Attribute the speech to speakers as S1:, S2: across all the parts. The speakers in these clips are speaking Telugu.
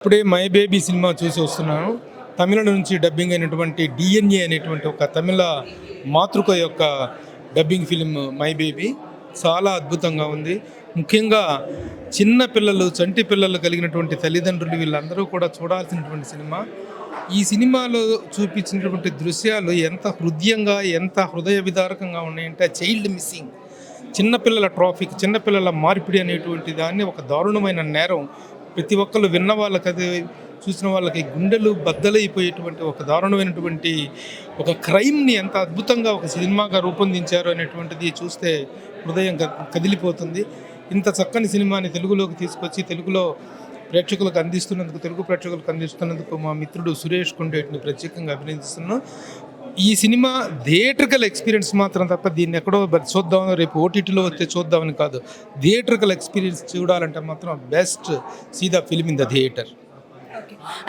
S1: ఇప్పుడే 'మై బేబీ' సినిమా చూసి వస్తున్నాను. తమిళ నుంచి డబ్బింగ్ అయినటువంటి 'డిఎన్ఏ' అనేటువంటి ఒక తమిళ మాతృక యొక్క డబ్బింగ్ ఫిల్మ్ 'మై బేబీ' చాలా అద్భుతంగా ఉంది. ముఖ్యంగా చిన్న పిల్లలు, చంటి పిల్లలు కలిగినటువంటి తల్లిదండ్రులు వీళ్ళందరూ కూడా చూడాల్సినటువంటి సినిమా. ఈ సినిమాలో చూపించినటువంటి దృశ్యాలు ఎంత హృదయంగా, ఎంత హృదయ విదారకంగా ఉన్నాయంటే చైల్డ్ మిస్సింగ్, చిన్నపిల్లల ట్రాఫిక్, చిన్నపిల్లల మార్పిడి అనేటువంటి దాన్ని ఒక దారుణమైన నేరం. ప్రతి ఒక్కళ్ళు విన్న వాళ్ళకి, అది చూసిన వాళ్ళకి గుండెలు బద్దలైపోయేటువంటి ఒక దారుణమైనటువంటి ఒక క్రైమ్ని ఎంత అద్భుతంగా ఒక సినిమాగా రూపొందించారు అనేటువంటిది చూస్తే హృదయం కదిలిపోతుంది. ఇంత చక్కని సినిమాని తెలుగులోకి తీసుకొచ్చి తెలుగు ప్రేక్షకులకు అందిస్తున్నందుకు మా మిత్రుడు సురేష్ కొండేటిని ప్రత్యేకంగా అభినందిస్తున్నాను. ఈ సినిమా థియేట్రికల్ ఎక్స్పీరియన్స్ మాత్రం తప్ప దీన్ని ఎక్కడో చూద్దాం, రేపు ఓటీటీలో వస్తే చూద్దామని కాదు. థియేట్రికల్ ఎక్స్పీరియన్స్ చూడాలంటే మాత్రం best see the film in the theatre.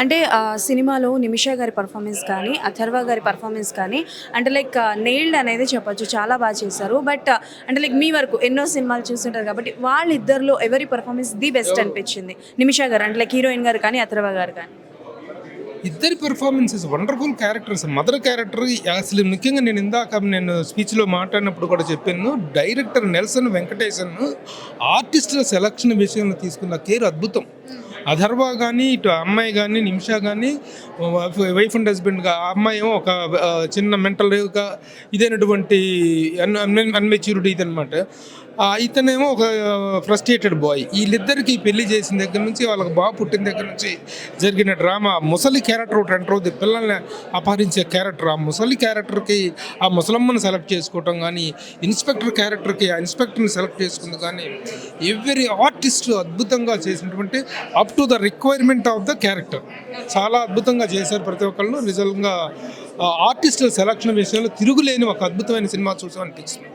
S2: అంటే సినిమాలో నిమిషా గారి పర్ఫార్మెన్స్ కానీ, అథర్వ గారి పర్ఫార్మెన్స్ కానీ అంటే లైక్ నెయిల్డ్ అనేది చెప్పొచ్చు, చాలా బాగా చేశారు. బట్ అంటే లైక్ మీ వరకు ఎన్నో సినిమాలు చూస్తుంటారు కాబట్టి వాళ్ళిద్దరిలో ఎవరి పర్ఫార్మెన్స్ ది బెస్ట్ అనిపించింది? నిమిషా గారు అంటే లైక్ హీరోయిన్ గారు కానీ, అథర్వ గారు కానీ?
S1: ఇద్దరి performances wonderful characters. Mother character అసలు ముఖ్యంగా నేను స్పీచ్లో మాట్లాడినప్పుడు కూడా చెప్పాను, డైరెక్టర్ నెల్సన్ వెంకటేశన్ ఆర్టిస్టుల సెలక్షన్ విషయంలో తీసుకున్న కేర్ అద్భుతం. అథర్వ కానీ, ఇటు అమ్మాయి కానీ, నిమిషా కానీ వైఫ్ అండ్ హస్బెండ్గా, ఆ అమ్మాయి ఏమో ఒక చిన్న మెంటల్గా ఇదైనటువంటి అన్మెచ్యూరిటీ ఇదనమాట. ఇతనేమో ఒక ఫ్రస్ట్రేటెడ్ బాయ్. వీళ్ళిద్దరికీ పెళ్లి చేసిన దగ్గర నుంచి, వాళ్ళకి బాబు పుట్టిన దగ్గర నుంచి జరిగిన డ్రామా. ముసలి క్యారెక్టర్ ఒకటి ఎంటర్ అవుతుంది, పిల్లల్ని అపహరించే క్యారెక్టర్. ఆ ముసలి క్యారెక్టర్కి ఆ ముసలమ్మని సెలెక్ట్ చేసుకోవటం కానీ, ఇన్స్పెక్టర్ క్యారెక్టర్కి ఆ ఇన్స్పెక్టర్ని సెలెక్ట్ చేసుకుంది కానీ, ఎవ్రీ ఆర్టిస్ట్ అద్భుతంగా చేసినటువంటి up to the requirement of the character చాలా అద్భుతంగా చేశారు ప్రతి ఒక్కళ్ళు. నిజంగా ఆర్టిస్టుల సెలక్షన్ విషయంలో తిరుగులేని ఒక అద్భుతమైన సినిమా చూసామనిపిస్తుంది.